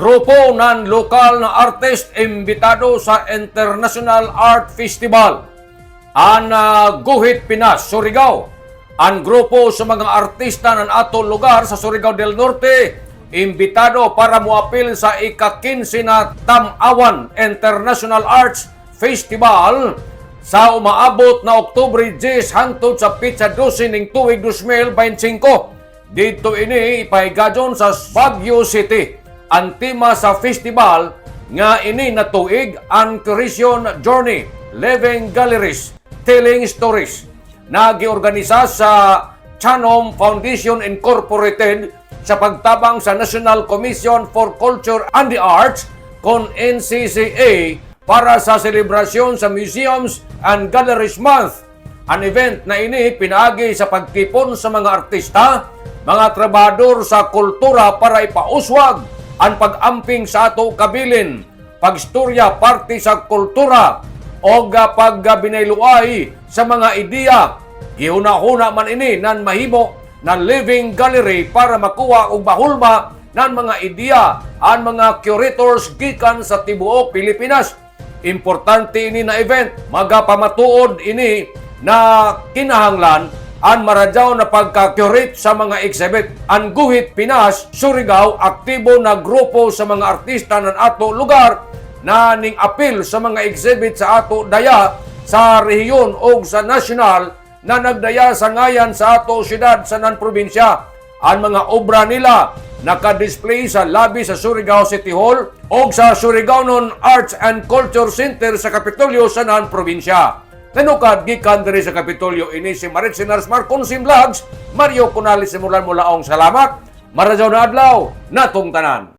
grupo ng lokal na artist imbitado sa International Art Festival. Ang Guhit, Pinas, Surigao. Ang grupo sa mga artista ng atong lugar sa Surigao del Norte imbitado para muapil sa ika-15 na Tamawan International Arts Festival sa umaabot na Oktubre 10 hangtod sa pitsa 12 ning tuig 2025. Dito ini ipahigadyon sa Baguio City. Ang tema sa festival nga ini na tuig ang Creation Journey, Living Galleries, Telling Stories. Nagiorganisa sa Chanom Foundation Incorporated sa pagtabang sa National Commission for Culture and the Arts kon NCCA para sa selebrasyon sa Museums and Galleries Month. Ang event na ini pinaagi sa pagtipon sa mga artista, mga trabahador sa kultura para ipauswag ang pag-amping sa ato kabilin, pagstorya parte sa kultura o pagbinayluay sa mga ideya. Gihuna-huna man ini nan mahimo na living gallery para makuha og bahulma ng mga ideya ang mga curators gikan sa tibuok Pilipinas. Importante ini na event, magapamatuod ini na kinahanglan ang maradyaw na pagka-curate sa mga exhibit. Ang Guhit, Pinas, Surigao, aktibo na grupo sa mga artista ng ato lugar na ning apil sa mga exhibit sa ato daya sa rehiyon o sa nasyonal na nagdaya sa ngayan sa ato syudad sa nan-probinsya. Ang mga obra nila naka-display sa labi sa Surigao City Hall o sa Surigaonon Arts and Culture Center sa Kapitolyo sa nan-probinsya. Tanukad gikan diri sa Kapitolyo ini si Marit Sinars Marconsim Vlogs, Mario Conales simulan mulaong salamat. Maradyaw na adlaw natong tanan.